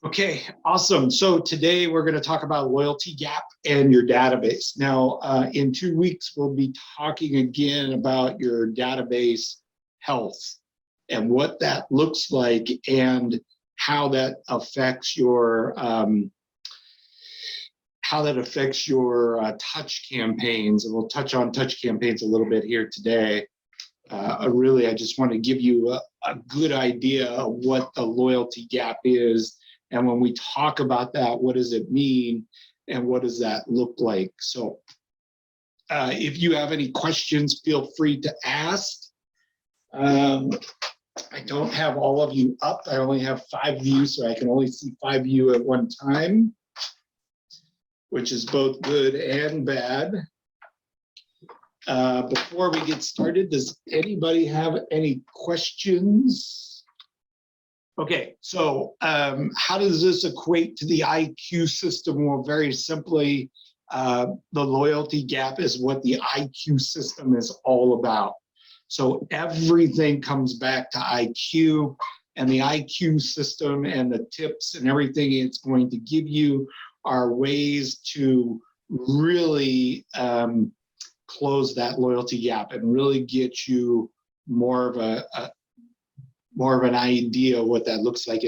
Okay, awesome. So today we're going to talk about loyalty gap and your database. Now, in 2 weeks, we'll be talking again about your database health and what that looks like and how that affects your touch campaigns. And we'll touch on touch campaigns a little bit here today. I just want to give you a good idea of what the loyalty gap is. And when we talk about that, what does it mean and what does that look like? So if you have any questions, feel free to ask. I don't have all of you up. I only have 5 views, so I can only see 5 of you at one time, which is both good and bad. Before we get started, does anybody have any questions? Okay, so how does this equate to the IQ system? Well, very simply, the loyalty gap is what the IQ system is all about. So everything comes back to IQ, and the IQ system and the tips and everything it's going to give you are ways to really close that loyalty gap and really get you more of an idea of what that looks like.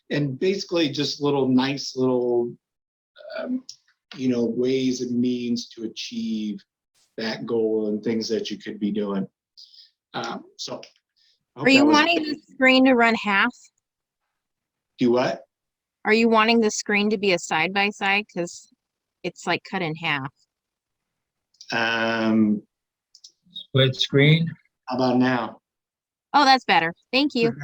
And basically just nice little ways and means to achieve that goal and things that you could be doing. So are you wanting the screen to run half? Do what? Are you wanting the screen to be a side-by-side? Because it's like cut in half. Split screen. How about now? Oh, that's better. Thank you.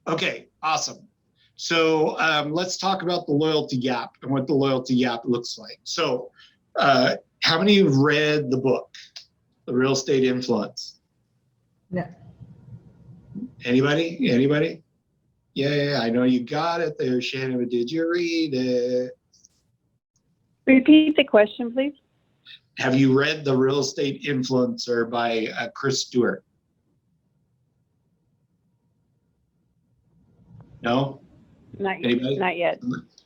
Okay, awesome. So let's talk about the loyalty gap and what the loyalty gap looks like. So how many have read the book, The Real Estate Influence? No. Anybody? Yeah, I know you got it there, Shannon, but did you read it? Repeat the question, please. Have you read The Real Estate Influencer by Chris Stewart? No? Anybody? Not yet.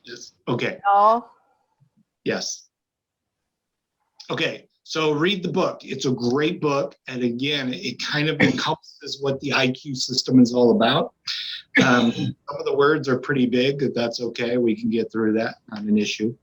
Yes. Okay. No. Yes. Okay, so read the book. It's a great book. And again, it kind of encompasses what the IQ system is all about. Some of the words are pretty big, but that's okay. We can get through that, not an issue.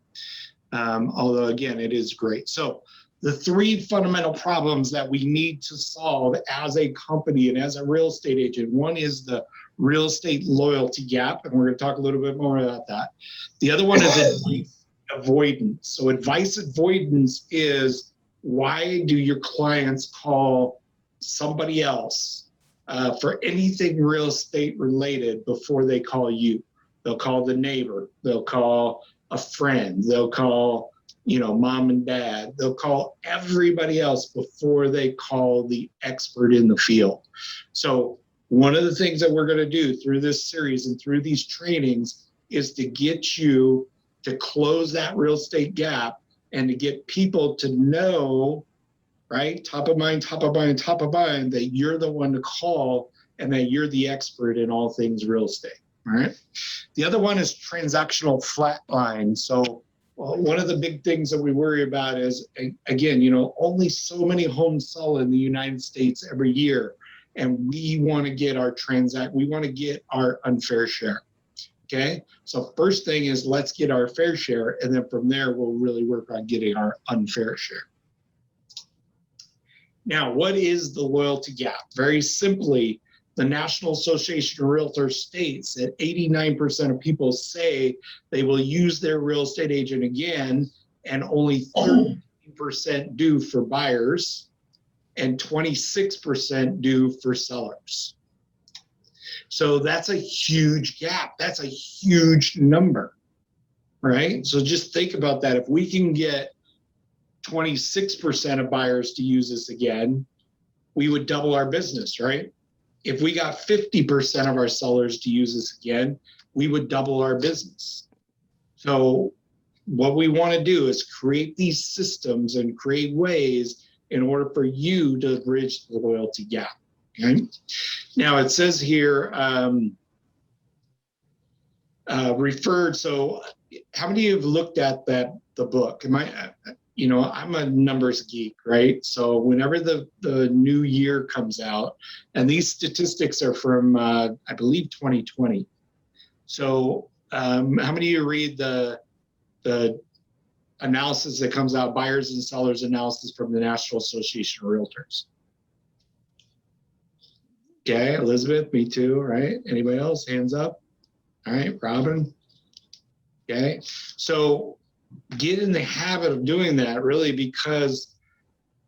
Although, again, it is great. So the 3 fundamental problems that we need to solve as a company and as a real estate agent, one is the real estate loyalty gap, and we're going to talk a little bit more about that. The other one is advice avoidance. So advice avoidance is, why do your clients call somebody else for anything real estate related before they call you? They'll call the neighbor, they'll call a friend, they'll call mom and dad, they'll call everybody else before they call the expert in the field. So one of the things that we're going to do through this series and through these trainings is to get you to close that real estate gap and to get people to know, right, top of mind, that you're the one to call and that you're the expert in all things real estate. All right. The other one is transactional flatline. So one of the big things that we worry about is, again, only so many homes sell in the United States every year. And we want to get our unfair share. Okay. So first thing is, let's get our fair share. And then from there, we'll really work on getting our unfair share. Now, what is the loyalty gap? Very simply, the National Association of Realtors states that 89% of people say they will use their real estate agent again, and only 13% do for buyers, and 26% do for sellers. So that's a huge gap. That's a huge number, right? So just think about that. If we can get 26% of buyers to use us again, we would double our business, right? If we got 50% of our sellers to use us again, we would double our business. So what we want to do is create these systems and create ways in order for you to bridge the loyalty gap. Okay. Now it says here, referred. So how many of you have looked at the book? I'm a numbers geek, right? So whenever the new year comes out, and these statistics are from, I believe, 2020. So how many of you read the analysis that comes out, buyers and sellers analysis from the National Association of Realtors? Okay, Elizabeth, me too, right? Anybody else? Hands up. All right, Robin. Okay, so get in the habit of doing that, really, because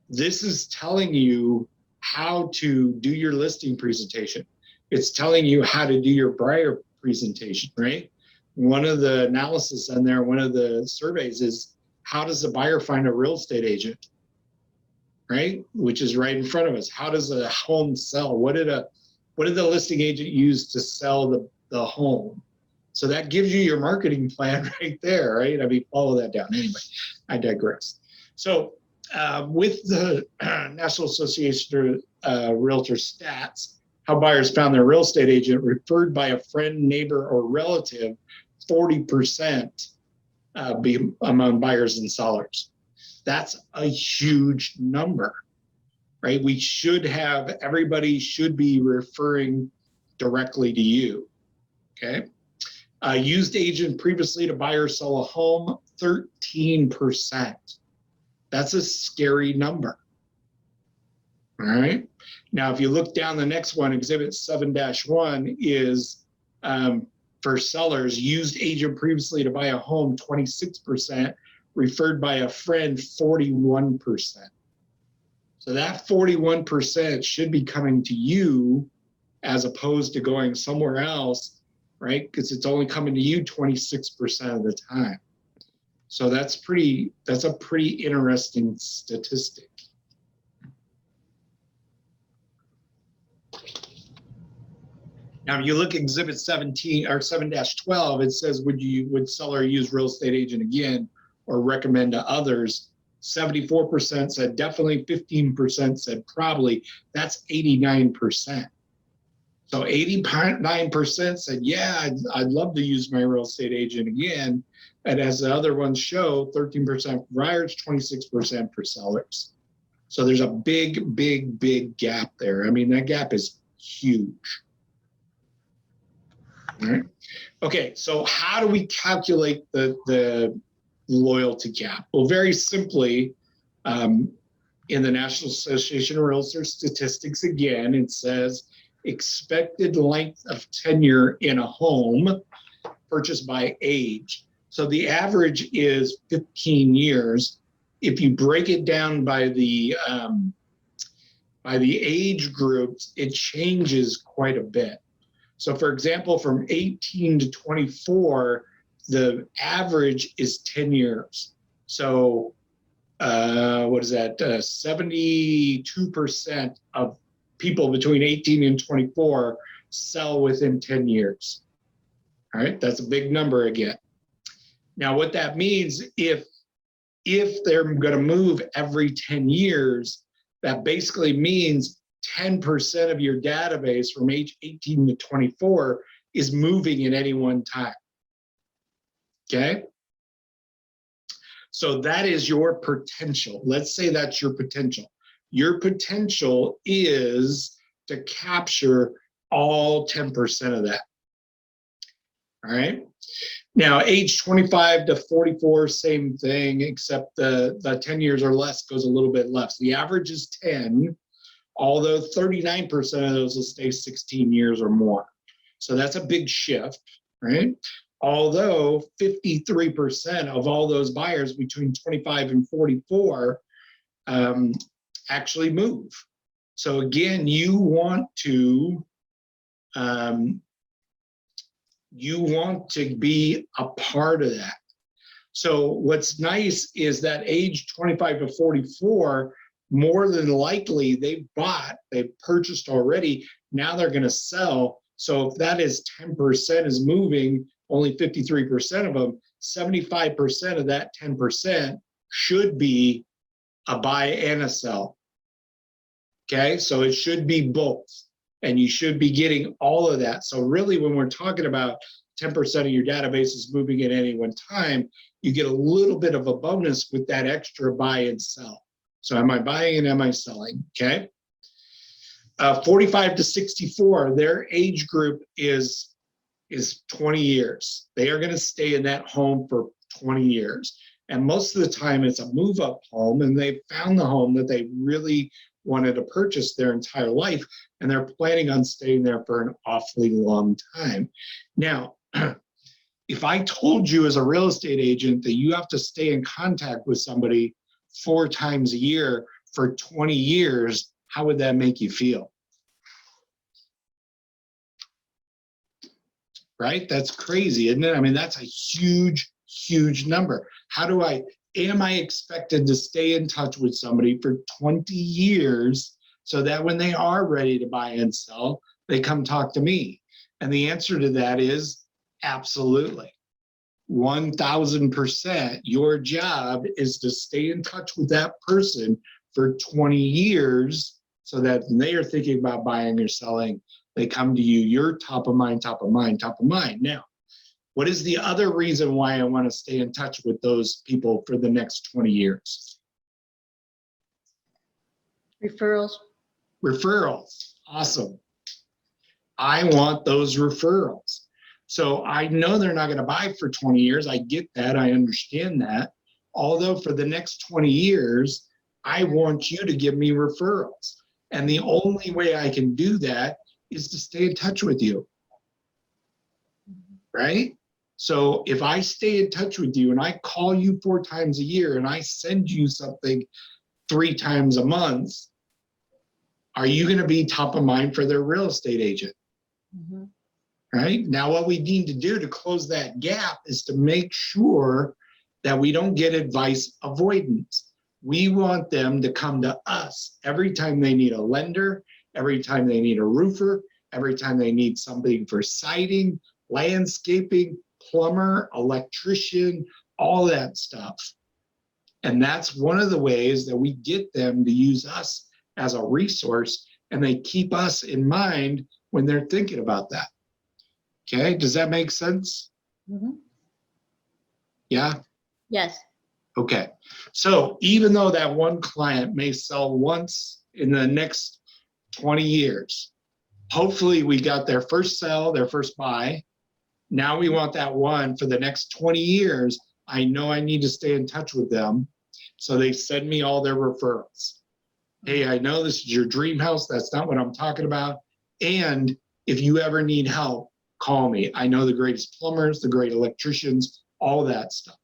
this is telling you how to do your listing presentation. It's telling you how to do your buyer presentation, right? One of the analysis on there, one of the surveys is, how does a buyer find a real estate agent, right? Which is right in front of us. How does a home sell? What did the listing agent use to sell the home? So that gives you your marketing plan right there, right? I mean, follow that down. Anyway, I digress. So with the National Association of Realtors stats, how buyers found their real estate agent referred by a friend, neighbor, or relative, 40% among buyers and sellers. That's a huge number, right? Everybody should be referring directly to you, okay? Used agent previously to buy or sell a home, 13%. That's a scary number. All right. Now, if you look down the next one, Exhibit 7-1 is for sellers, used agent previously to buy a home, 26%, referred by a friend, 41%. So that 41% should be coming to you as opposed to going somewhere else, right? Because it's only coming to you 26% of the time. So that's a pretty interesting statistic. Now, if you look at Exhibit 17 or 7-12, it says, would seller use real estate agent again or recommend to others? 74% said definitely, 15% said probably. That's 89%. So 89% said, yeah, I'd love to use my real estate agent again. And as the other ones show, 13% for buyers, 26% for sellers. So there's a big, big, big gap there. I mean, that gap is huge. All right. Okay, so how do we calculate the loyalty gap? Well, very simply, in the National Association of Realtors statistics, again, it says expected length of tenure in a home purchased by age. So the average is 15 years. If you break it down by the age groups, it changes quite a bit. So for example, from 18 to 24, the average is 10 years. So what is that? 72% of people between 18 and 24 sell within 10 years. All right, that's a big number again. Now, what that means, if they're going to move every 10 years, that basically means 10% of your database from age 18 to 24 is moving at any one time. Okay? So that is your potential. Let's say that's your potential. Your potential is to capture all 10% of that. All right? Now, age 25 to 44, same thing, except the 10 years or less goes a little bit less. The average is 10, although 39% of those will stay 16 years or more. So that's a big shift, right? Although 53% of all those buyers between 25 and 44 actually move. So again, you want to be a part of that. So what's nice is that age 25 to 44, more than likely they've purchased already. Now they're going to sell. So if that is 10% is moving, only 53% of them, 75% of that 10% should be a buy and a sell. Okay, so it should be both. And you should be getting all of that. So really, when we're talking about 10% of your database is moving at any one time, you get a little bit of a bonus with that extra buy and sell. So am I buying and am I selling? Okay. 45 to 64, their age group is 20 years. They are going to stay in that home for 20 years. And most of the time it's a move up home, and they found the home that they really wanted to purchase their entire life, and they're planning on staying there for an awfully long time. Now, if I told you as a real estate agent that you have to stay in contact with somebody 4 times a year for 20 years, how would that make you feel? Right? That's crazy, isn't it? I mean, that's a huge, huge number. Am I expected to stay in touch with somebody for 20 years so that when they are ready to buy and sell, they come talk to me? And the answer to that is absolutely. 1000%. Your job is to stay in touch with that person for 20 years so that when they are thinking about buying or selling, they come to you. You're top of mind, top of mind, top of mind. Now, what is the other reason why I want to stay in touch with those people for the next 20 years? Referrals. Referrals. Awesome. I want those referrals. So I know they're not going to buy for 20 years. I get that. I understand that. Although for the next 20 years, I want you to give me referrals. And the only way I can do that is to stay in touch with you. Right? So if I stay in touch with you and I call you 4 times a year and I send you something 3 times a month, are you going to be top of mind for their real estate agent? Mm-hmm. Right? Now, what we need to do to close that gap is to make sure that we don't get advice avoidance. We want them to come to us every time they need a lender, every time they need a roofer, every time they need something for siding, landscaping, plumber, electrician, all that stuff. And that's one of the ways that we get them to use us as a resource, and they keep us in mind when they're thinking about that. Okay, does that make sense? Mm-hmm. Yeah? Yes. Okay, so even though that one client may sell once in the next 20 years, hopefully we got their first sell, their first buy. Now we want that one for the next 20 years. I know I need to stay in touch with them. So they send me all their referrals. Hey, I know this is your dream house. That's not what I'm talking about. And if you ever need help, call me. I know the greatest plumbers, the great electricians, all that stuff.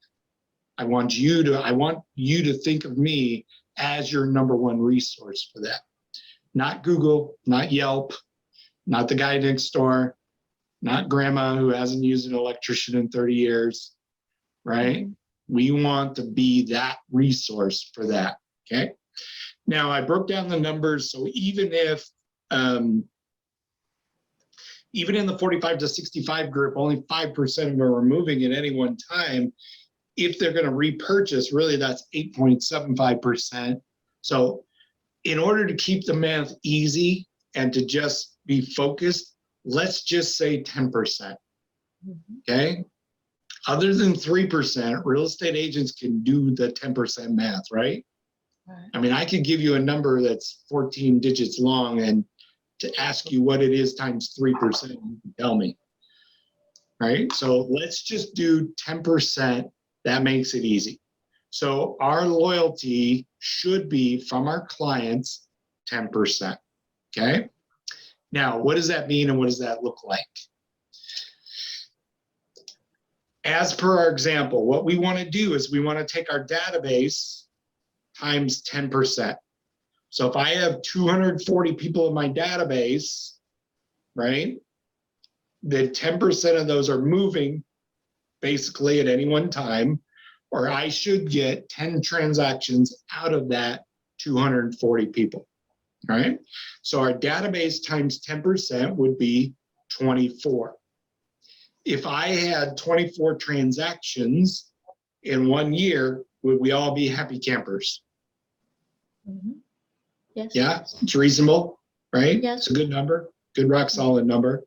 I want you to think of me as your #1 resource for that. Not Google, not Yelp, not the guy next door, not grandma who hasn't used an electrician in 30 years, right? Mm-hmm. We want to be that resource for that, okay? Now, I broke down the numbers, so even if, even in the 45 to 65 group, only 5% of them are moving at any one time. If they're going to repurchase, really that's 8.75%. So in order to keep the math easy and to just be focused, let's just say 10%, okay? Other than 3%, real estate agents can do the 10% math, right? I mean, I could give you a number that's 14 digits long, and to ask you what it is times 3%, you can tell me, right? So let's just do 10%. That makes it easy. So our loyalty should be from our clients 10%, okay? Now, what does that mean and what does that look like? As per our example, what we want to do is we want to take our database times 10%. So if I have 240 people in my database, right, then 10% of those are moving basically at any one time, or I should get 10 transactions out of that 240 people, right? So our database times 10% would be 24. If I had 24 transactions in 1 year, would we all be happy campers? Mm-hmm. Yes. Yeah, it's reasonable, right? Yes. It's a good number, good rock solid number.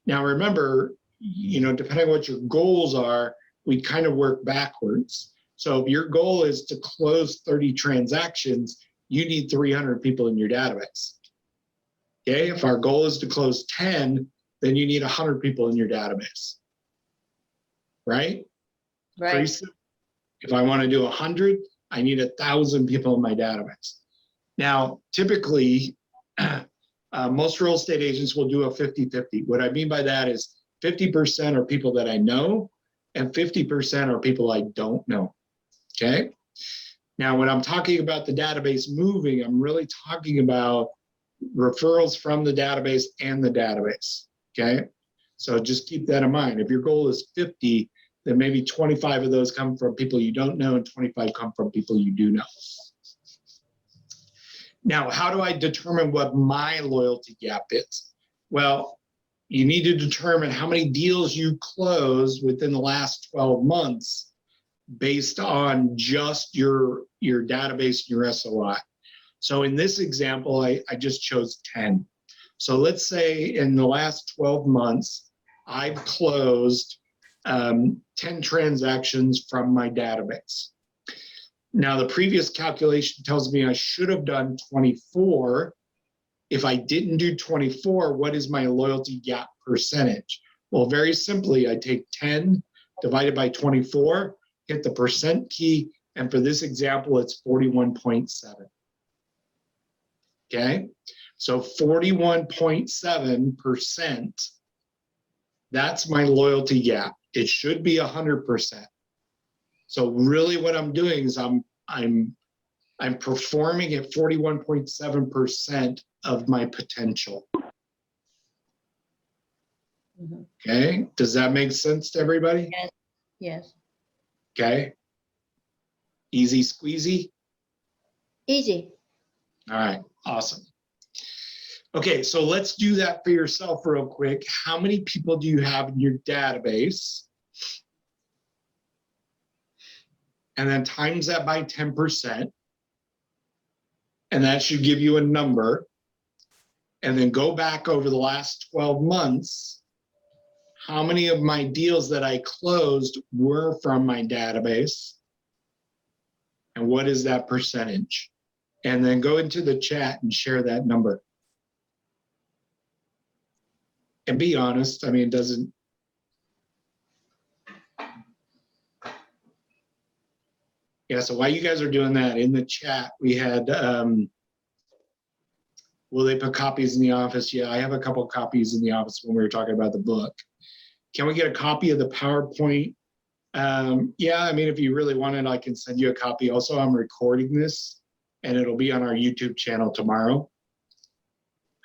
Now remember, depending on what your goals are, we kind of work backwards. So if your goal is to close 30 transactions, you need 300 people in your database. Okay, if our goal is to close 10, then you need 100 people in your database. Right? Pretty Right. simple. If I want to do 100, I need 1,000 people in my database. Now, typically, most real estate agents will do a 50-50. What I mean by that is 50% are people that I know and 50% are people I don't know. Okay? Now, when I'm talking about the database moving, I'm really talking about referrals from the database and the database. Okay? So just keep that in mind. If your goal is 50, then maybe 25 of those come from people you don't know and 25 come from people you do know. Now, how do I determine what my loyalty gap is? Well, you need to determine how many deals you closed within the last 12 months based on just your database and your SOI. So in this example, I just chose 10. So let's say in the last 12 months, I've closed 10 transactions from my database. Now, the previous calculation tells me I should have done 24. If I didn't do 24, what is my loyalty gap percentage? Well, very simply, I take 10 divided by 24, hit the percent key, and for this example, it's 41.7. Okay, so 41.7%, that's my loyalty gap. It should be 100%. So really what I'm doing is I'm performing at 41.7% of my potential. Mhm. Okay, does that make sense to everybody? Yes. Okay, easy squeezy. Easy. All right, awesome. Okay, so let's do that for yourself real quick. How many people do you have in your database? And then times that by 10%. And that should give you a number. And then go back over the last 12 months. How many of my deals that I closed were from my database? And what is that percentage? And then go into the chat and share that number. And be honest, I mean, it doesn't. Yeah, so while you guys are doing that, in the chat, we had, will they put copies in the office? Yeah, I have a couple of copies in the office when we were talking about the book. Can we get a copy of the PowerPoint? Yeah, I mean, if you really want it, I can send you a copy. Also, I'm recording this and it'll be on our YouTube channel tomorrow.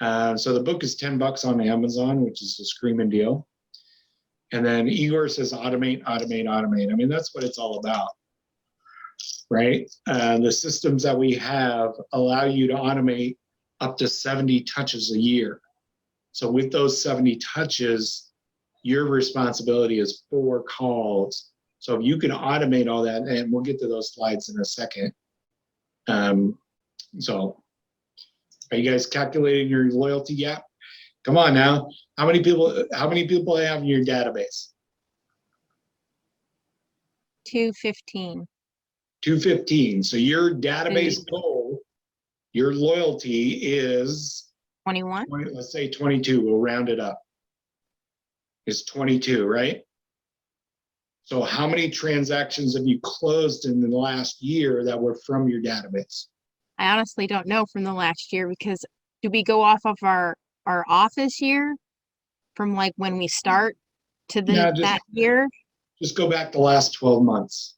So the book is $10 on Amazon, which is a screaming deal. And then Igor says, automate, automate, automate. I mean, that's what it's all about, right? The systems that we have allow you to automate up to 70 touches a year. So with those 70 touches, your responsibility is 4 calls. So if you can automate all that, and we'll get to those slides in a second. So are you guys calculating your loyalty gap? Come on now. How many people have in your database? 215. 215. So your database goal, your loyalty is 21. let's say 22. We'll round it up. It's 22, right? So how many transactions have you closed in the last year that were from your database? I honestly don't know from the last year because do we go off of our office year from like when we start to that year? Just go back the last 12 months.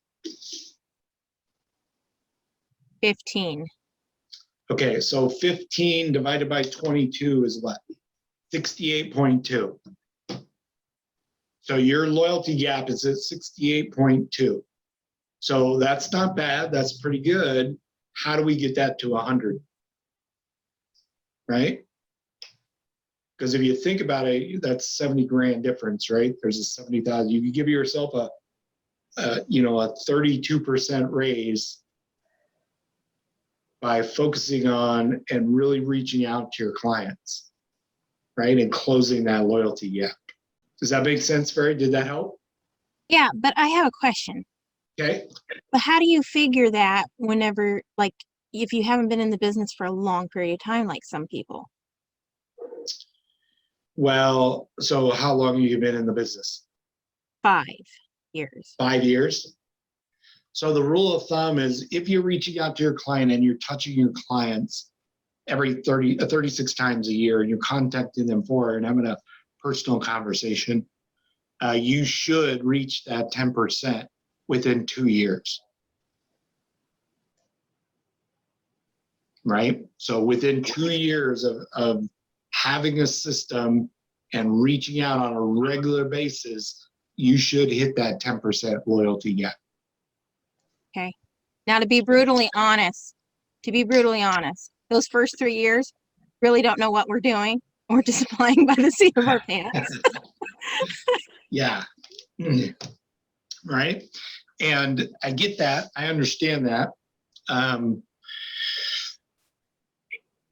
15. Okay, so 15 divided by 22 is what? 68.2. So your loyalty gap is at 68.2. So that's not bad. That's pretty good. How do we get that to 100? Right? Because if you think about it, that's 70 grand difference, right? There's a 70,000. You can give yourself a 32% raise by focusing on and really reaching out to your clients, right? And closing that loyalty gap. Does that make sense, Ferry? Did that help? Yeah, but I have a question. Okay. But how do you figure that whenever, like, if you haven't been in the business for a long period of time, like some people? Well, so how long have you been in the business? 5 years. 5 years. So the rule of thumb is if you're reaching out to your client and you're touching your clients every 36 times a year and you're contacting them for and having a personal conversation, you should reach that 10% within 2 years. Right? So within 2 years of having a system and reaching out on a regular basis, you should hit that 10% loyalty gap. Okay. Now, to be brutally honest, those first 3 years, really don't know what we're doing. We're just flying by the seat of our pants. Yeah. Right. And I get that. I understand that.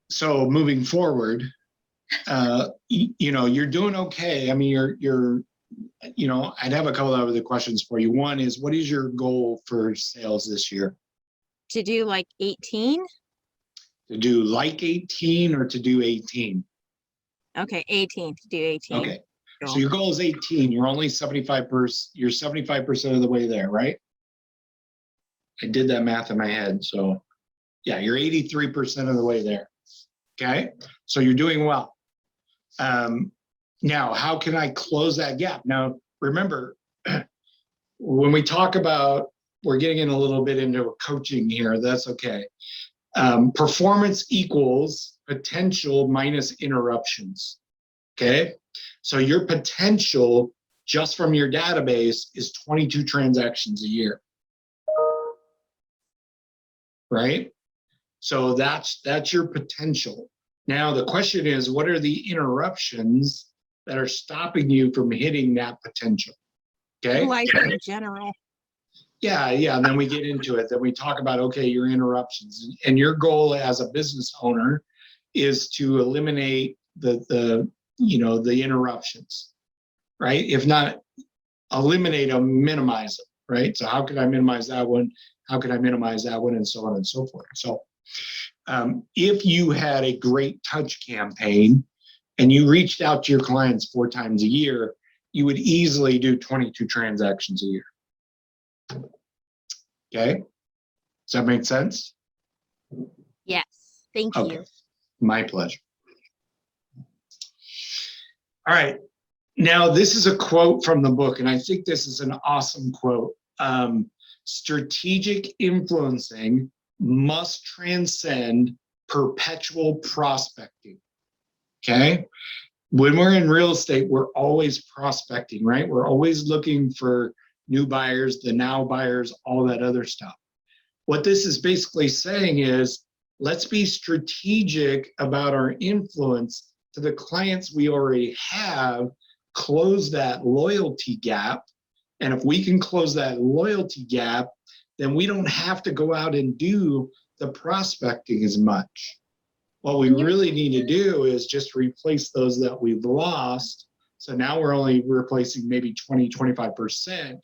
So moving forward, you're doing okay. I mean, you're I'd have a couple of other questions for you. One is, what is your goal for sales this year? To do like 18? To do like 18 or to do 18? Okay, 18, to do 18. Okay. So Cool. your goal is 18. You're only 75%. You're 75% of the way there, right? I did that math in my head. So yeah, you're 83% of the way there. Okay. So you're doing well. Now, how can I close that gap? Now, remember, when we talk about, we're getting in a little bit into coaching here. That's okay. Performance equals potential minus interruptions. Okay. So your potential just from your database is 22 transactions a year. Right? So that's your potential. Now the question is, what are the interruptions that are stopping you from hitting that potential? Okay. Life in general. Yeah. And then we get into it. Then we talk about, okay, your interruptions, and your goal as a business owner is to eliminate the interruptions, right? If not eliminate them, minimize them, right? So how can I minimize that one? How can I minimize that one? And so on and so forth. So if you had a great touch campaign and you reached out to your clients 4 times a year, you would easily do 22 transactions a year. Okay. Does that make sense? Yes. Thank Okay. you. My pleasure. All right. Now, this is a quote from the book, and I think this is an awesome quote. Strategic influencing must transcend perpetual prospecting. Okay. When we're in real estate, we're always prospecting, right? We're always looking for new buyers, the now buyers, all that other stuff. What this is basically saying is, let's be strategic about our influence to the clients we already have, close that loyalty gap. And if we can close that loyalty gap, then we don't have to go out and do the prospecting as much. What we really need to do is just replace those that we've lost. So now we're only replacing maybe 20, 25%,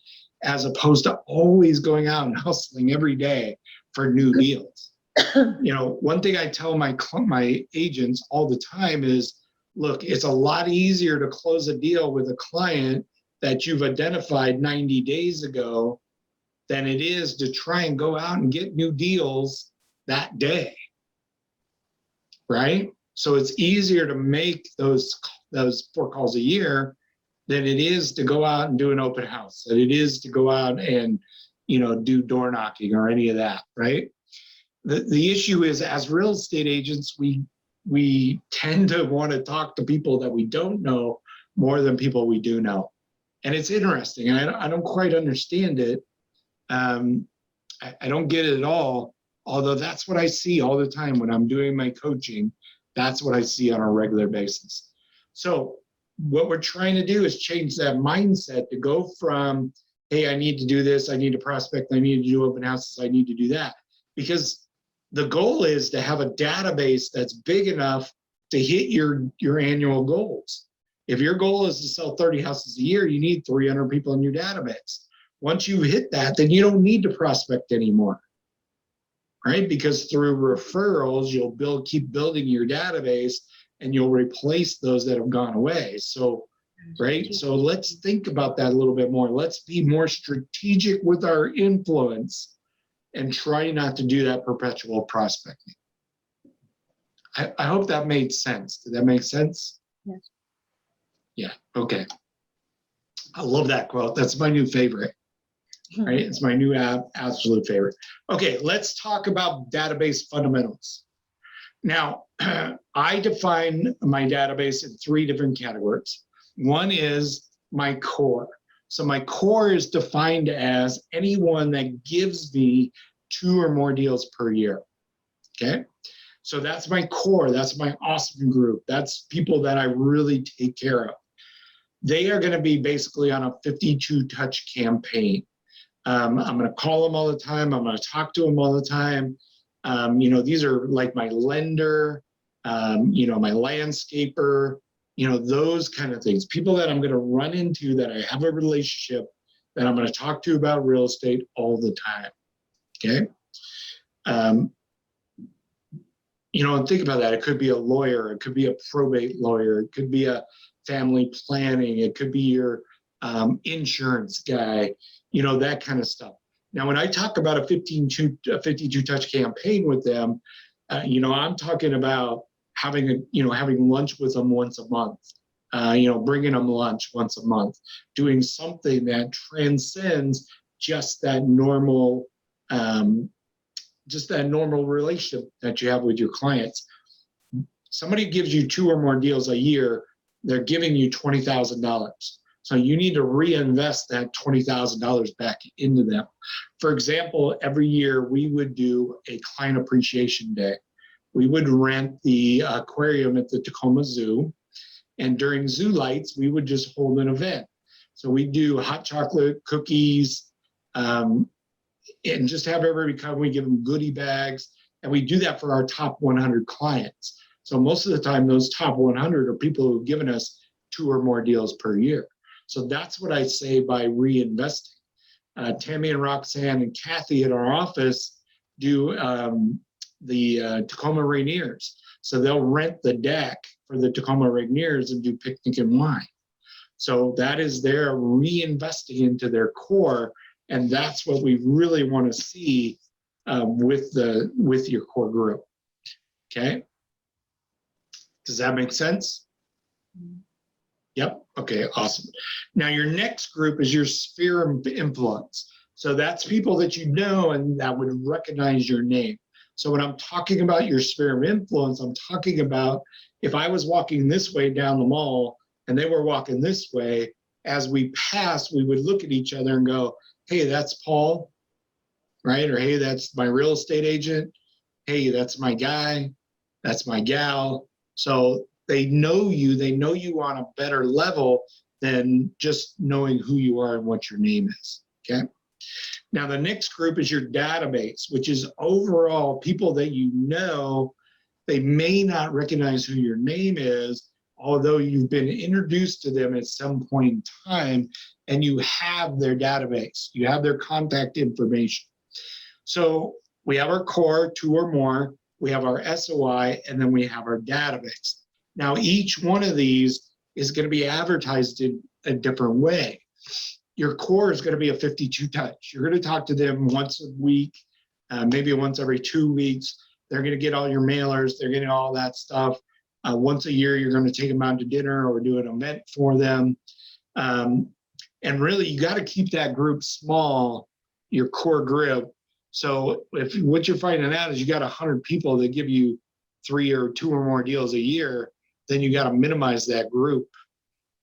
as opposed to always going out and hustling every day for new deals. One thing I tell my agents all the time is, look, it's a lot easier to close a deal with a client that you've identified 90 days ago than it is to try and go out and get new deals that day, right? So it's easier to make those 4 calls a year than it is to go out and do an open house, than it is to go out and, do door knocking or any of that, right? The issue is, as real estate agents, we tend to want to talk to people that we don't know more than people we do know. And it's interesting, and I don't quite understand it. I don't get it at all, although that's what I see all the time when I'm doing my coaching. That's what I see on a regular basis. So what we're trying to do is change that mindset to go from, hey, I need to do this, I need to prospect, I need to do open houses, I need to do that. Because the goal is to have a database that's big enough to hit your annual goals. If your goal is to sell 30 houses a year, you need 300 people in your database. Once you hit that, then you don't need to prospect anymore, right? Because through referrals, you'll keep building your database and you'll replace those that have gone away. So, right? So let's think about that a little bit more. Let's be more strategic with our influence and try not to do that perpetual prospecting. I hope that made sense. Did that make sense? Yes. Yeah, okay. I love that quote. That's my new favorite, right? It's my new absolute favorite. Okay, let's talk about database fundamentals. Now, I define my database in 3 different categories. One is my core. So my core is defined as anyone that gives me 2 or more deals per year, okay? So that's my core, that's my awesome group. That's people that I really take care of. They are gonna be basically on a 52 touch campaign. I'm gonna call them all the time, I'm gonna talk to them all the time. These are like my lender, my landscaper, those kind of things. People that I'm gonna run into that I have a relationship that I'm gonna talk to about real estate all the time, okay? And think about that. It could be a lawyer, it could be a probate lawyer, it could be a family planning, it could be your insurance guy, that kind of stuff. Now, when I talk about a 52 touch campaign with them, I'm talking about having lunch with them once a month, bringing them lunch once a month, doing something that transcends just that normal relationship that you have with your clients. Somebody gives you 2 or more deals a year, they're giving you $20,000. So you need to reinvest that $20,000 back into them. For example, every year we would do a client appreciation day. We would rent the aquarium at the Tacoma Zoo, and during Zoo Lights, we would just hold an event. So we do hot chocolate, cookies, and just have everybody come. We give them goodie bags, and we do that for our top 100 clients. So most of the time, those top 100 are people who've given us 2 or more deals per year. So that's what I say by reinvesting. Tammy and Roxanne and Kathy at our office do the Tacoma Rainiers. So they'll rent the deck for the Tacoma Rainiers and do picnic and wine. So that is their reinvesting into their core. And that's what we really want to see with your core group. Okay. Does that make sense? Yep. Okay, awesome. Now your next group is your sphere of influence. So that's people that you know and that would recognize your name. So when I'm talking about your sphere of influence, I'm talking about if I was walking this way down the mall and they were walking this way, as we passed, we would look at each other and go, hey, that's Paul, right? Or hey, that's my real estate agent. Hey, that's my guy, that's my gal. So they know you on a better level than just knowing who you are and what your name is, okay? Now, the next group is your database, which is overall people that you know. They may not recognize who your name is, although you've been introduced to them at some point in time and you have their database, you have their contact information. So we have our core, 2 or more, we have our SOI, and then we have our database. Now, each one of these is going to be advertised in a different way. Your core is going to be a 52 touch. You're going to talk to them once a week, maybe once every 2 weeks. They're going to get all your mailers. They're getting all that stuff. Once a year, you're going to take them out to dinner or do an event for them. And really, you got to keep that group small, your core group. So if what you're finding out is you got 100 people that give you 3 or 2 or more deals a year, then you got to minimize that group,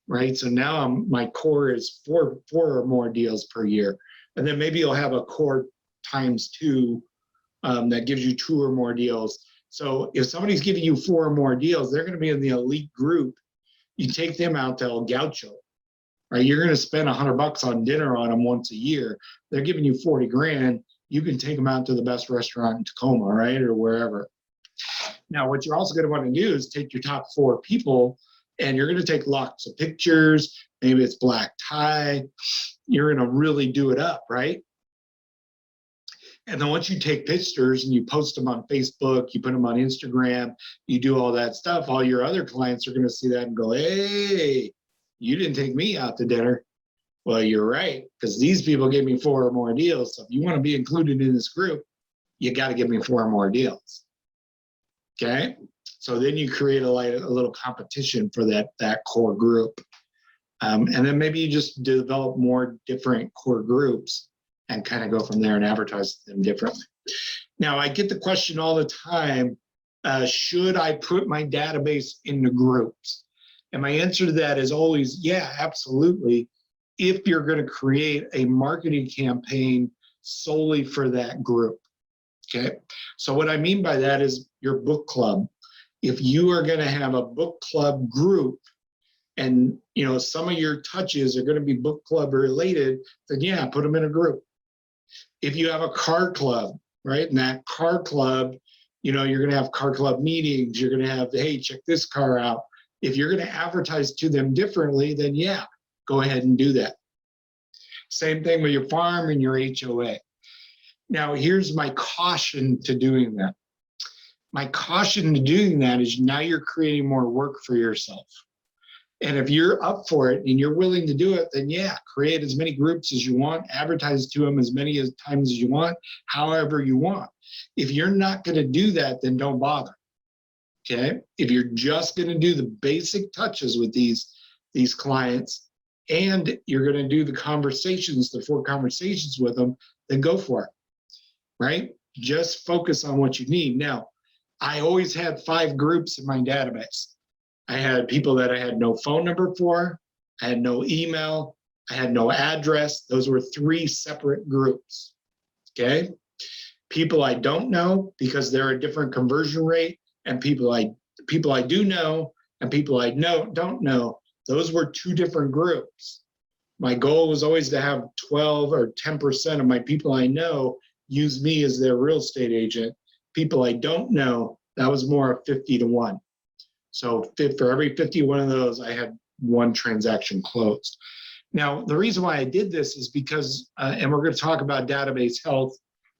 right? So now my core is 4 or more deals per year. And then maybe you'll have a core times 2 that gives you 2 or more deals. So if somebody's giving you 4 or more deals, they're going to be in the elite group. You take them out to El Gaucho, right? You're going to spend $100 on dinner on them once a year. They're giving you 40 grand. You can take them out to the best restaurant in Tacoma, right? Or wherever. Now, what you're also going to want to do is take your top 4 people And you're going to take lots of pictures. Maybe it's black tie. You're going to really do it up, right? And then once you take pictures and you post them on Facebook, you put them on Instagram, you do all that stuff, all your other clients are going to see that and go, hey, you didn't take me out to dinner. Well, you're right, because these people gave me 4 or more deals. So if you want to be included in this group, you got to give me 4 or more deals. Okay? So then you create a little competition for that core group. And then maybe you just develop more different core groups and kind of go from there and advertise them differently. Now, I get the question all the time, should I put my database into groups? And my answer to that is always, yeah, absolutely, if you're going to create a marketing campaign solely for that group. Okay, so what I mean by that is your book club. If you are going to have a book club group, and some of your touches are going to be book club related, then yeah, put them in a group. If you have a car club, right, and that car club, you're going to have car club meetings, you're going to have, hey, check this car out. If you're going to advertise to them differently, then yeah, go ahead and do that. Same thing with your farm and your HOA. Now, here's my caution to doing that. My caution to doing that is now you're creating more work for yourself. And if you're up for it and you're willing to do it, then yeah, create as many groups as you want, advertise to them as many times as you want, however you want. If you're not going to do that, then don't bother. Okay? If you're just going to do the basic touches with these clients and you're going to do the conversations, the 4 conversations with them, then go for it. Right? Just focus on what you need. Now, I always had 5 groups in my database. I had people that I had no phone number for, I had no email, I had no address. Those were 3 separate groups. Okay? People I don't know because they're a different conversion rate, and people I do know and people I don't know. Those were 2 different groups. My goal was always to have 12 or 10% of my people I know use me as their real estate agent. People I don't know, that was more 50-to-1. So for every 51 of those, I had 1 transaction closed. Now, the reason why I did this is because, and we're going to talk about database health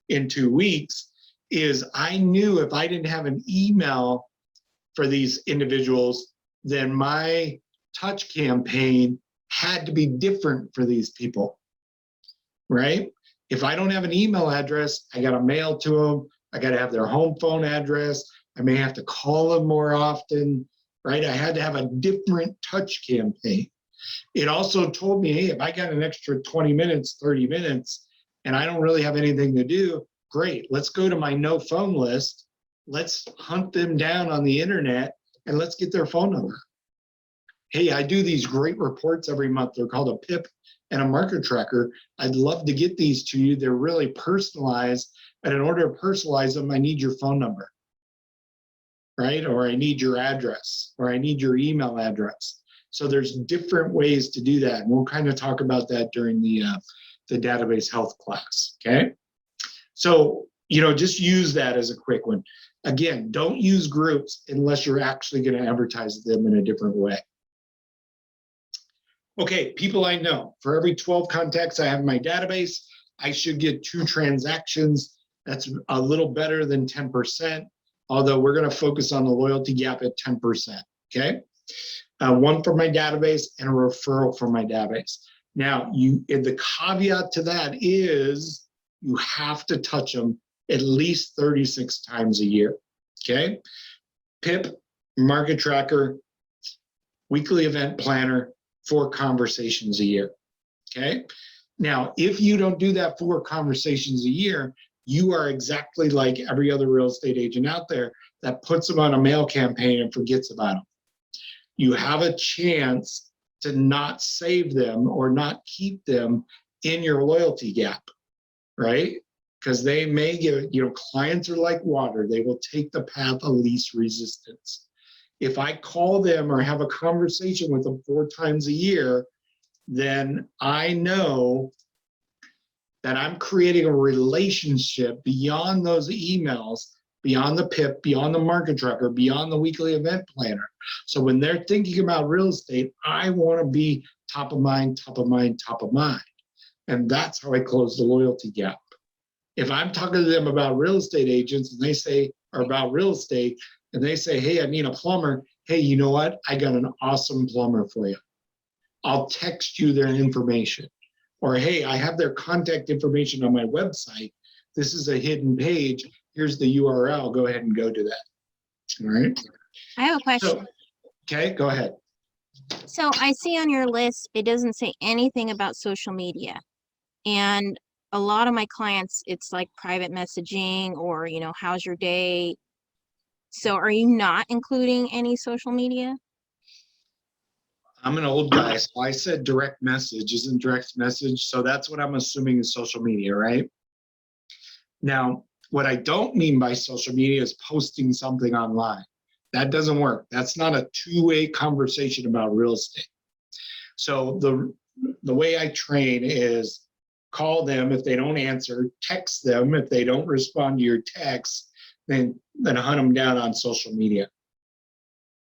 in 2 weeks, is I knew if I didn't have an email for these individuals, then my touch campaign had to be different for these people, right? If I don't have an email address, I got to mail to them. I got to have their home phone address. I may have to call them more often, right? I had to have a different touch campaign. It also told me, hey, if I got an extra 20 minutes, 30 minutes, and I don't really have anything to do, great. Let's go to my no phone list. Let's hunt them down on the internet and let's get their phone number. Hey, I do these great reports every month. They're called a PIP and a market tracker. I'd love to get these to you. They're really personalized. And in order to personalize them, I need your phone number, right? Or I need your address, or I need your email address. So there's different ways to do that. And we'll kind of talk about that during the database health class, okay? So, just use that as a quick one. Again, don't use groups unless you're actually going to advertise them in a different way. Okay, people I know. For every 12 contacts I have in my database, I should get 2 transactions. That's a little better than 10%, although we're going to focus on the loyalty gap at 10%, okay? 1 from my database and a referral from my database. Now, the caveat to that is you have to touch them at least 36 times a year, okay? PIP, market tracker, weekly event planner, 4 conversations a year, okay? Now, if you don't do that 4 conversations a year, you are exactly like every other real estate agent out there that puts them on a mail campaign and forgets about them. You have a chance to not save them or not keep them in your loyalty gap, right? Because they may get, clients are like water. They will take the path of least resistance. If I call them or have a conversation with them 4 times a year, then I know that I'm creating a relationship beyond those emails beyond the PIP, beyond the market tracker, beyond the weekly event planner. So when they're thinking about real estate, I want to be top of mind, top of mind, top of mind. And that's how I close the loyalty gap. If I'm talking to them about real estate agents and they say, or about real estate, and they say, hey, I need a plumber. Hey, you know what? I got an awesome plumber for you. I'll text you their information. Or, hey, I have their contact information on my website. This is a hidden page. Here's the URL. Go ahead and go to that. All right. I have a question. So, okay, go ahead. So I see on your list, it doesn't say anything about social media. And a lot of my clients, it's like private messaging or, you know, how's your day? So are you not including any social media? I'm an old guy, so I said direct message isn't direct message. So that's what I'm assuming is social media, right? Now, what I don't mean by social media is posting something online. That doesn't work. That's not a two-way conversation about real estate. So the way I train is call them if they don't answer, text them if they don't respond to your text, then hunt them down on social media.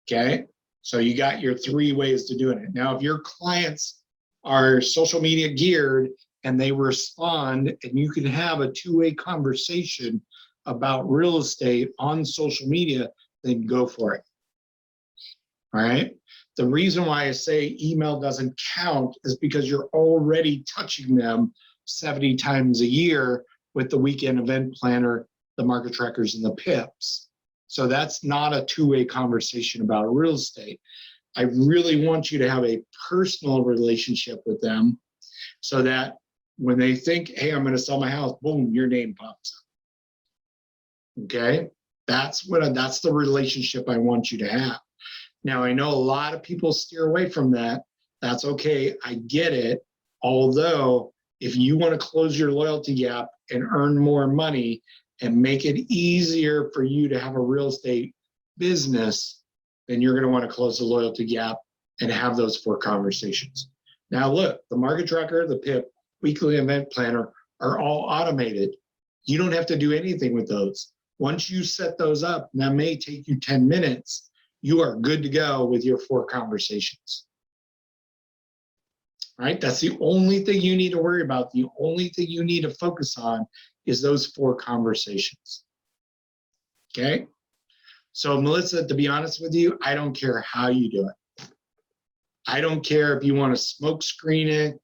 Okay? So you got your 3 ways to doing it. Now, if your clients are social media geared and they respond, and you can have a two-way conversation about real estate on social media, then go for it. All right. The reason why I say email doesn't count is because you're already touching them 70 times a year with the weekend event planner, the market trackers, and the PIPs. So that's not a two-way conversation about real estate. I really want you to have a personal relationship with them so that when they think, hey, I'm going to sell my house, boom, your name pops up. Okay? That's the relationship I want you to have. Now, I know a lot of people steer away from that. That's okay. I get it. Although, if you want to close your loyalty gap and earn more money and make it easier for you to have a real estate business, then you're going to want to close the loyalty gap and have those 4 conversations. Now, look, the market tracker, the PIP, weekly event planner are all automated. You don't have to do anything with those. Once you set those up, that may take you 10 minutes, you are good to go with your 4 conversations. Right? That's the only thing you need to worry about. The only thing you need to focus on is those 4 conversations. Okay? So Melissa, to be honest with you, I don't care how you do it. I don't care if you want to smoke screen it.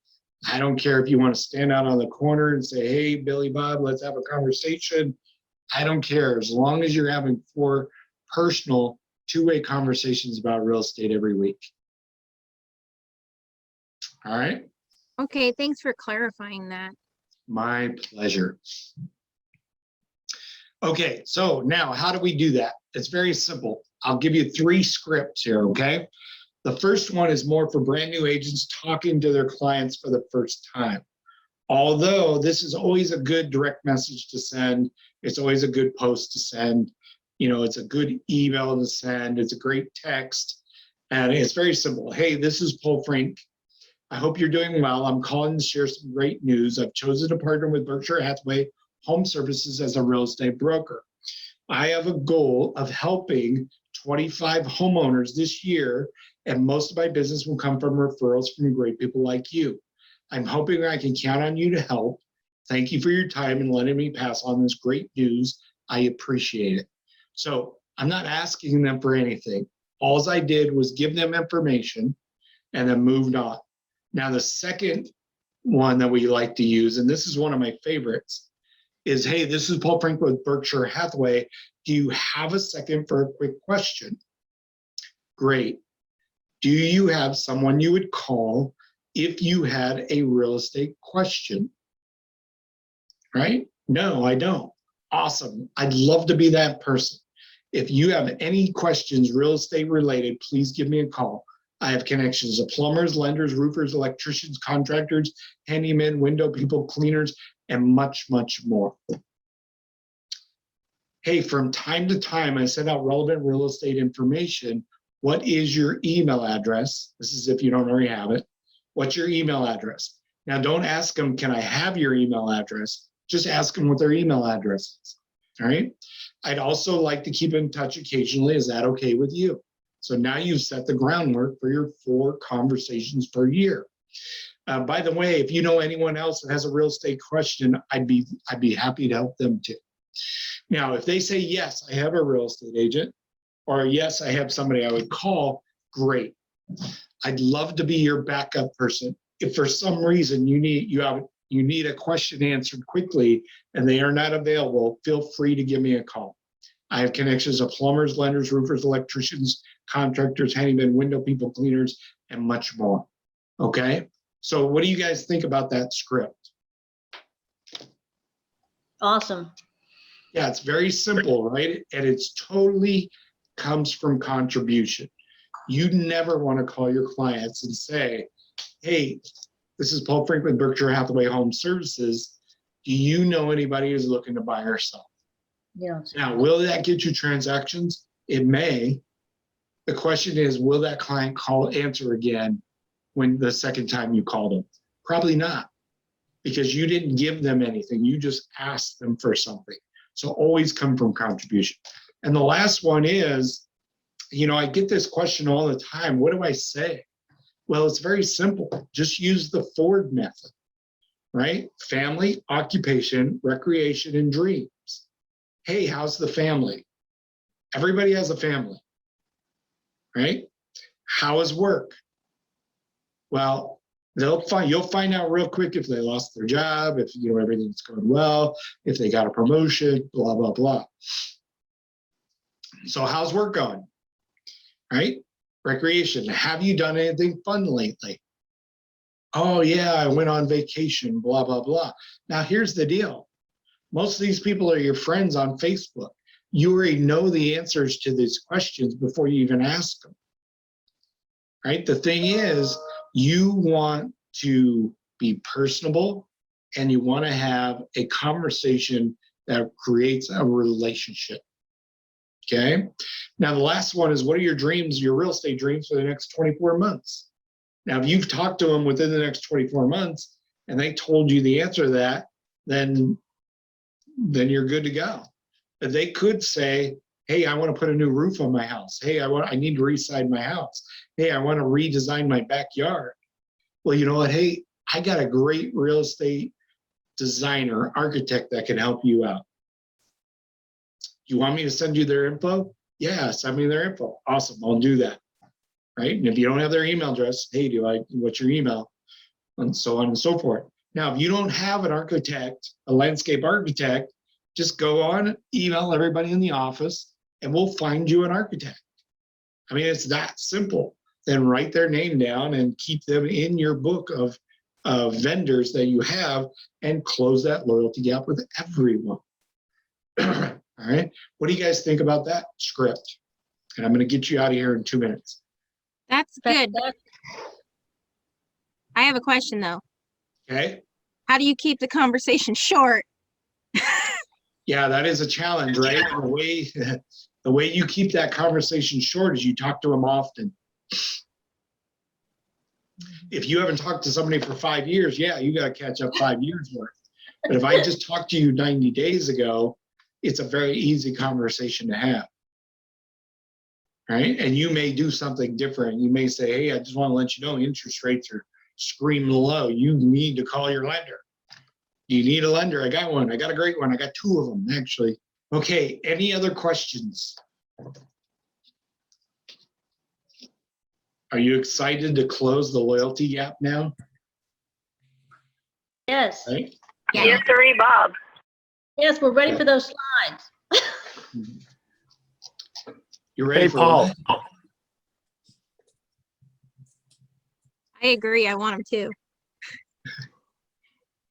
I don't care if you want to stand out on the corner and say, hey, Billy Bob, let's have a conversation. I don't care, as long as you're having 4 personal two-way conversations about real estate every week. All right? Okay, thanks for clarifying that. My pleasure. Okay, so now how do we do that? It's very simple. I'll give you 3 scripts here, okay? The first one is more for brand new agents talking to their clients for the first time. Although this is always a good direct message to send, it's always a good post to send, you know, it's a good email to send, it's a great text, and it's very simple. Hey, this is Paul Frank. I hope you're doing well. I'm calling to share some great news. I've chosen to partner with Berkshire Hathaway Home Services as a real estate broker. I have a goal of helping 25 homeowners this year, and most of my business will come from referrals from great people like you. I'm hoping I can count on you to help. Thank you for your time and letting me pass on this great news. I appreciate it. So I'm not asking them for anything. All I did was give them information and then moved on. Now, the second one that we like to use, and this is one of my favorites, is, hey, this is Paul Frank with Berkshire Hathaway. Do you have a second for a quick question? Great. Do you have someone you would call if you had a real estate question? Right? No, I don't. Awesome. I'd love to be that person. If you have any questions real estate related, please give me a call. I have connections to plumbers, lenders, roofers, electricians, contractors, handymen, window people, cleaners, and much, much more. Hey, from time to time, I send out relevant real estate information. What is your email address? This is if you don't already have it. What's your email address? Now, don't ask them, can I have your email address? Just ask them what their email address is. All right. I'd also like to keep in touch occasionally. Is that okay with you? So now you've set the groundwork for your 4 conversations per year. By the way, if you know anyone else that has a real estate question, I'd be happy to help them too. Now, if they say, yes, I have a real estate agent, or yes, I have somebody I would call, great. I'd love to be your backup person. If for some reason you need a question answered quickly and they are not available, feel free to give me a call. I have connections of plumbers, lenders, roofers, electricians, contractors, handymen, window people, cleaners, and much more. Okay? So what do you guys think about that script? Awesome. Yeah, it's very simple, right? And it's totally comes from contribution. You never want to call your clients and say, hey, this is Paul Franklin, Berkshire Hathaway Home Services. Do you know anybody who's looking to buy or sell? Yes. Now, will that get you transactions? It may. The question is, will that client answer again when the second time you called them? Probably not, because you didn't give them anything. You just asked them for something. So always come from contribution. And the last one is, I get this question all the time. What do I say? Well, it's very simple. Just use the Ford method, right? Family, occupation, recreation, and dreams. Hey, how's the family? Everybody has a family, right? How is work? Well, you'll find out real quick if they lost their job, if everything's going well, if they got a promotion, blah, blah, blah. So how's work going? Right? Recreation. Have you done anything fun lately? Oh yeah, I went on vacation, blah, blah, blah. Now here's the deal. Most of these people are your friends on Facebook. You already know the answers to these questions before you even ask them. Right? The thing is, you want to be personable and you want to have a conversation that creates a relationship. Okay. Now, the last one is, what are your dreams, your real estate dreams for the next 24 months? Now, if you've talked to them within the next 24 months and they told you the answer to that, then you're good to go. But they could say, hey, I want to put a new roof on my house. Hey, I need to re-side my house. Hey, I want to redesign my backyard. Well, you know what? Hey, I got a great real estate designer, architect that can help you out. You want me to send you their info? Yeah, send me their info. Awesome, I'll do that. Right? And if you don't have their email address, hey, what's your email? And so on and so forth. Now, if you don't have an architect, a landscape architect, just go on, email everybody in the office, and we'll find you an architect. I mean, it's that simple. Then write their name down and keep them in your book of vendors that you have and close that loyalty gap with everyone. All right. What do you guys think about that script? And I'm going to get you out of here in 2 minutes. That's good. I have a question though. Okay. How do you keep the conversation short? Yeah, that is a challenge, right? The way you keep that conversation short is you talk to them often. If you haven't talked to somebody for 5 years, yeah, you got to catch up 5 years worth. But if I just talked to you 90 days ago, it's a very easy conversation to have. Right? And you may do something different. You may say, hey, I just want to let you know interest rates are screaming low. You need to call your lender. Do you need a lender? I got one. I got a great one. I got 2 of them, actually. Okay, any other questions? Are you excited to close the loyalty gap now? Yes. Right? Yeah. Bob. Yes, we're ready for those slides. You ready Hey, for Paul. what? I agree. I want them too.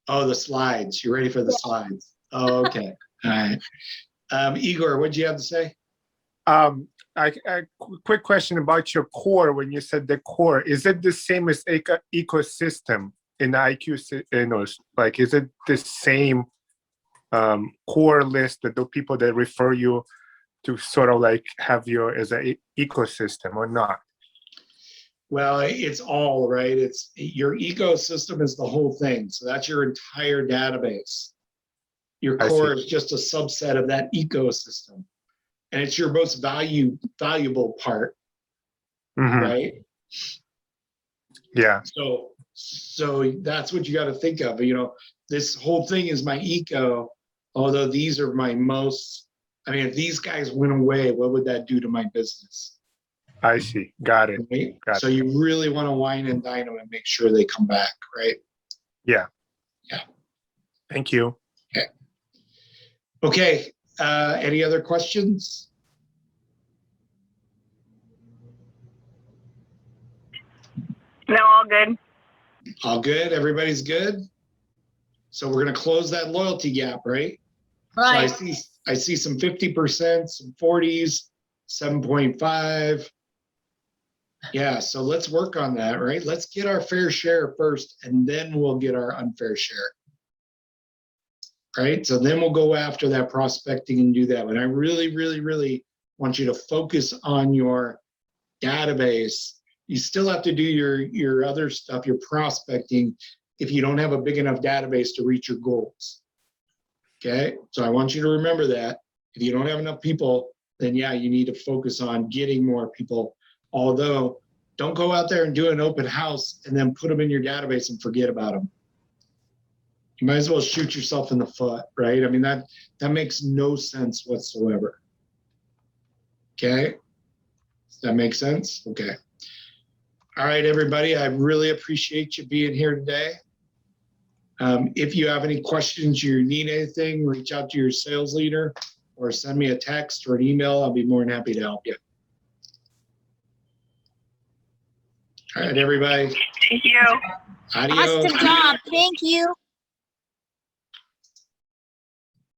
Oh, the slides. You ready for the slides? Oh, okay. All right. Igor, what'd you have to say? Quick question about your core. When you said the core, is it the same as ecosystem in the IQ? Like, is it the same core list that the people that refer you to sort of like have your as an ecosystem or not? Well, it's all right. It's your ecosystem is the whole thing. So that's your entire database. Your I core is just a subset of that ecosystem. And it's your most valuable part, Mhm. right? Yeah. So that's what you got to think of. You know, this whole thing is my eco, although these are my most, I mean, if these guys went away, what would that do to my business? I see. Got it. Right? Got So you really want to wine and dine them and make sure they come back, right? Thank you. Okay, any other questions? No, all good. All good, everybody's good? So we're gonna close that loyalty gap, right? So Right. I see some 50%, some 40s, 7.5. Yeah, so let's work on that, right? Let's get our fair share first, and then we'll get our unfair share. Right? So then we'll go after that prospecting and do that. But I really, really, really want you to focus on your database. You still have to do your other stuff, your prospecting, if you don't have a big enough database to reach your goals. Okay, so I want you to remember that. If you don't have enough people, then yeah, you need to focus on getting more people. Although, don't go out there and do an open house and then put them in your database and forget about them. You might as well shoot yourself in the foot, right? I mean, that makes no sense whatsoever. Okay, does that make sense? Okay. All right, everybody, I really appreciate you being here today. If you have any questions, you need anything, reach out to your sales leader or send me a text or an email. I'll be more than happy to help you. All right, everybody. Thank you. Adios. Awesome job. Thank you.